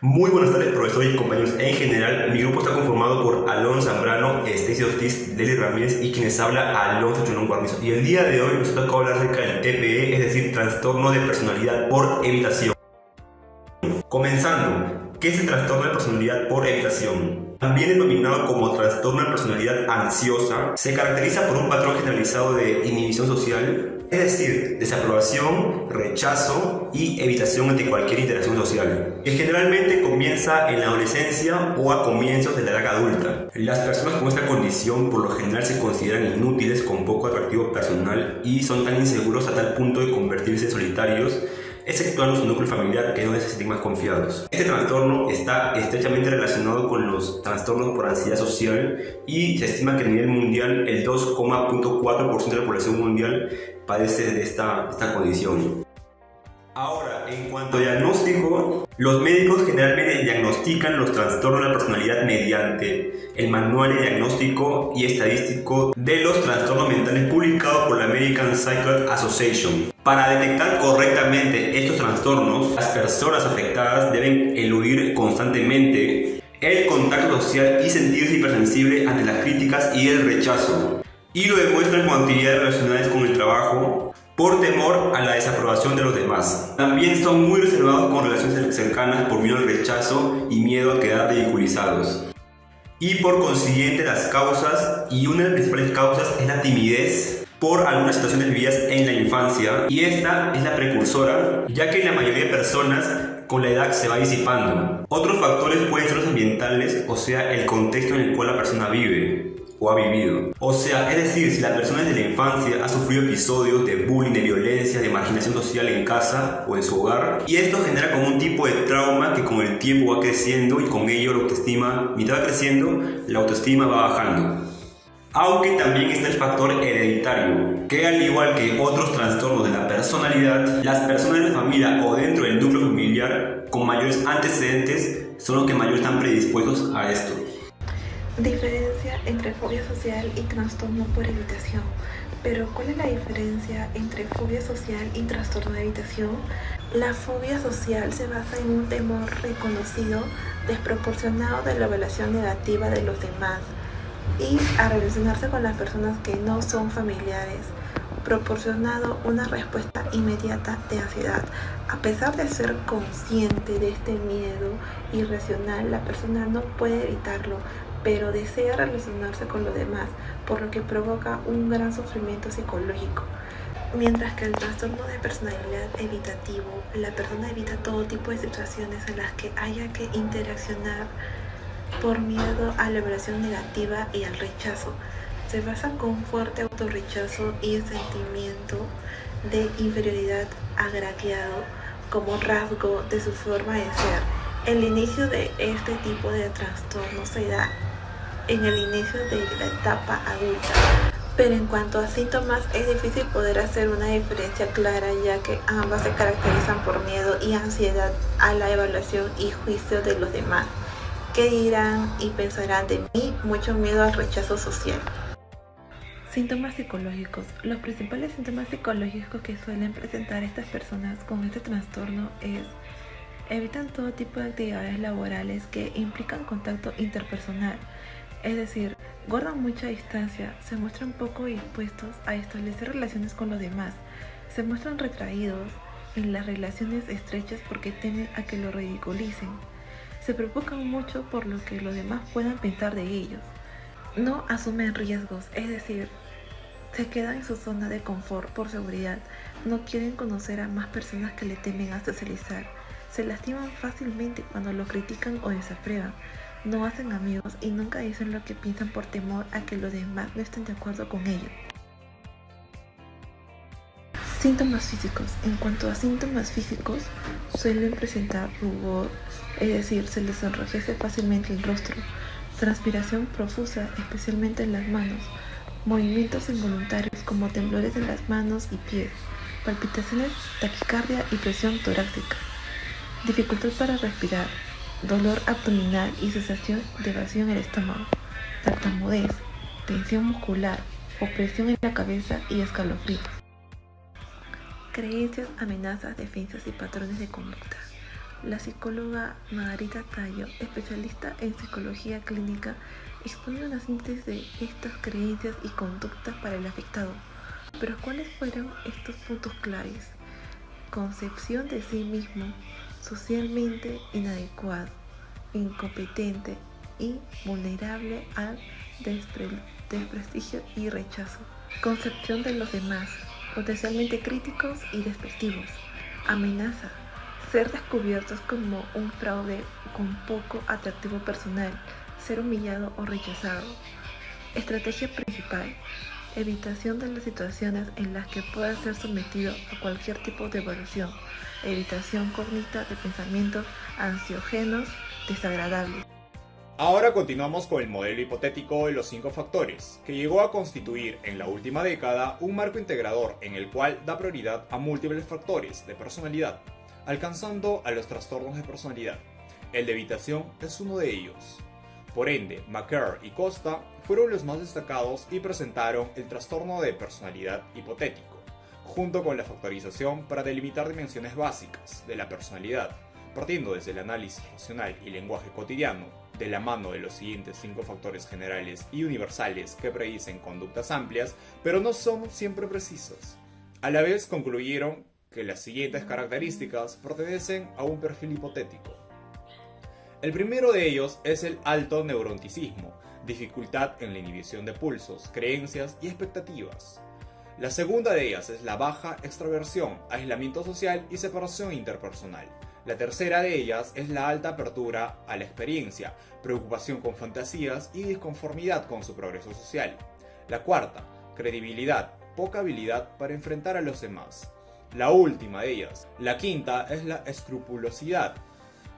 Muy buenas tardes, profesores y compañeros. En general, mi grupo está conformado por Alonso Zambrano, Stacy Ortiz, Deli Ramírez y quienes habla Alonso Chonón Guarnizo. Y el día de hoy nos toca hablar acerca del TPE, es decir, trastorno de personalidad por evitación. Comenzando, ¿qué es el trastorno de personalidad por evitación? También denominado como trastorno de personalidad ansiosa, se caracteriza por un patrón generalizado de inhibición social, es decir, desaprobación, rechazo y evitación ante cualquier interacción social, que generalmente comienza en la adolescencia o a comienzos de la edad adulta. Las personas con esta condición por lo general se consideran inútiles, con poco atractivo personal y son tan inseguros a tal punto de convertirse en solitarios, exceptuando su núcleo familiar, que es donde se sienten más confiados. Este trastorno está estrechamente relacionado con los trastornos por ansiedad social y se estima que a nivel mundial el 2,4% de la población mundial padece de esta condición. Ahora, en cuanto a diagnóstico, los médicos generalmente diagnostican los trastornos de la personalidad mediante el Manual de Diagnóstico y Estadístico de los Trastornos Mentales publicado por la American Psychiatric Association. Para detectar correctamente estos trastornos, las personas afectadas deben eludir constantemente el contacto social y sentirse hipersensible ante las críticas y el rechazo. Y lo demuestran con actividades relacionadas con el trabajo, por temor a la desaprobación de los demás. También son muy reservados con relaciones cercanas por miedo al rechazo y miedo a quedar ridiculizados. Y por consiguiente las causas, y una de las principales causas es la timidez por algunas situaciones vividas en la infancia, y esta es la precursora, ya que la mayoría de personas con la edad se va disipando. Otros factores pueden ser los ambientales, o sea, el contexto en el cual la persona vive o ha vivido. O sea, es decir, si la persona desde la infancia ha sufrido episodios de bullying, de violencia, de marginación social en casa o en su hogar, y esto genera como un tipo de trauma que con el tiempo va creciendo y con ello la autoestima, mientras va creciendo, la autoestima va bajando. Aunque también está el factor hereditario, que al igual que otros trastornos de la personalidad, las personas de la familia o dentro del núcleo familiar con mayores antecedentes son los que mayor están predispuestos a esto. Diferencia entre fobia social y trastorno por evitación. Pero, ¿cuál es la diferencia entre fobia social y trastorno de evitación? La fobia social se basa en un temor reconocido, desproporcionado de la evaluación negativa de los demás y a relacionarse con las personas que no son familiares, proporcionado una respuesta inmediata de ansiedad. A pesar de ser consciente de este miedo irracional, la persona no puede evitarlo, pero desea relacionarse con los demás, por lo que provoca un gran sufrimiento psicológico. Mientras que el trastorno de personalidad evitativo, la persona evita todo tipo de situaciones en las que haya que interaccionar por miedo a la evaluación negativa y al rechazo. Se basa con fuerte autorrechazo y sentimiento de inferioridad agraviado como rasgo de su forma de ser. El inicio de este tipo de trastorno se da en el inicio de la etapa adulta, pero en cuanto a síntomas es difícil poder hacer una diferencia clara, ya que ambas se caracterizan por miedo y ansiedad a la evaluación y juicio de los demás. ¿Qué dirán y pensarán de mí? Mucho miedo al rechazo social. Síntomas psicológicos. Los principales síntomas psicológicos que suelen presentar estas personas con este trastorno es: evitan todo tipo de actividades laborales que implican contacto interpersonal, es decir, guardan mucha distancia, se muestran poco dispuestos a establecer relaciones con los demás, se muestran retraídos en las relaciones estrechas porque temen a que lo ridiculicen, se preocupan mucho por lo que los demás puedan pensar de ellos, no asumen riesgos, es decir, se quedan en su zona de confort por seguridad, no quieren conocer a más personas que le temen a socializar, se lastiman fácilmente cuando lo critican o desaprueban, no hacen amigos y nunca dicen lo que piensan por temor a que los demás no estén de acuerdo con ellos. Síntomas físicos. En cuanto a síntomas físicos, suelen presentar rubor, es decir, se les enrojece fácilmente el rostro, transpiración profusa, especialmente en las manos, movimientos involuntarios como temblores en las manos y pies, palpitaciones, taquicardia y presión torácica, dificultad para respirar, dolor abdominal y sensación de vacío en el estómago, tartamudez, tensión muscular, opresión en la cabeza y escalofríos. Creencias, amenazas, defensas y patrones de conducta. La psicóloga Margarita Tallo, especialista en psicología clínica, expone una síntesis de estas creencias y conductas para el afectado. Pero ¿cuáles fueron estos puntos claves? Concepción de sí mismo, socialmente inadecuado, incompetente y vulnerable al desprestigio y rechazo. Concepción de los demás, potencialmente críticos y despectivos. Amenaza, ser descubiertos como un fraude con poco atractivo personal, ser humillado o rechazado. Estrategia principal, evitación de las situaciones en las que pueda ser sometido a cualquier tipo de evaluación, evitación cognitiva de pensamientos ansiógenos desagradables. Ahora continuamos con el modelo hipotético de los 5 factores, que llegó a constituir en la última década un marco integrador en el cual da prioridad a múltiples factores de personalidad, alcanzando a los trastornos de personalidad. El de evitación es uno de ellos. Por ende, Macaire y Costa fueron los más destacados y presentaron el trastorno de personalidad hipotético, junto con la factorización para delimitar dimensiones básicas de la personalidad, partiendo desde el análisis racional y lenguaje cotidiano, de la mano de los siguientes 5 factores generales y universales que predicen conductas amplias, pero no son siempre precisas. A la vez concluyeron que las siguientes características pertenecen a un perfil hipotético. El primero de ellos es el alto neuroticismo, dificultad en la inhibición de pulsos, creencias y expectativas. La segunda de ellas es la baja extroversión, aislamiento social y separación interpersonal. La tercera de ellas es la alta apertura a la experiencia, preocupación con fantasías y disconformidad con su progreso social. La cuarta, credibilidad, poca habilidad para enfrentar a los demás. La última de ellas, la quinta, es la escrupulosidad,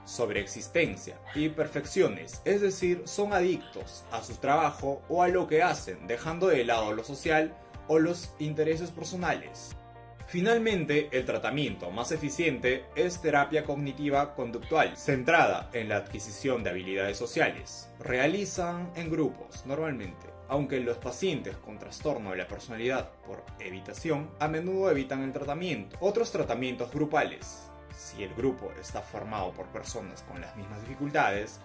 sobreexistencia y perfecciones, es decir, son adictos a su trabajo o a lo que hacen, dejando de lado lo social o los intereses personales. Finalmente, el tratamiento más eficiente es terapia cognitiva conductual, centrada en la adquisición de habilidades sociales. Realizan en grupos, normalmente, aunque los pacientes con trastorno de la personalidad por evitación a menudo evitan el tratamiento. Otros tratamientos grupales, si el grupo está formado por personas con las mismas dificultades,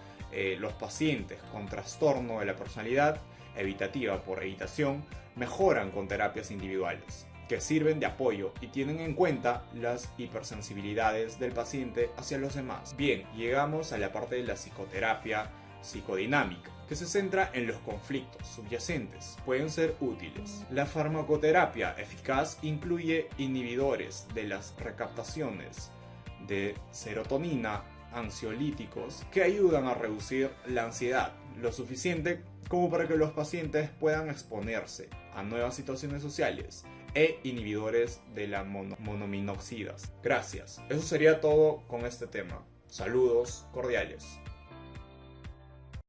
los pacientes con trastorno de la personalidad evitativa por evitación mejoran con terapias individuales, que sirven de apoyo y tienen en cuenta las hipersensibilidades del paciente hacia los demás. Bien, llegamos a la parte de la psicoterapia psicodinámica, que se centra en los conflictos subyacentes. Pueden ser útiles. La farmacoterapia eficaz incluye inhibidores de las recaptaciones de serotonina, ansiolíticos, que ayudan a reducir la ansiedad, lo suficiente como para que los pacientes puedan exponerse a nuevas situaciones sociales, e inhibidores de la monominoxidas. Gracias. Eso sería todo con este tema. Saludos cordiales.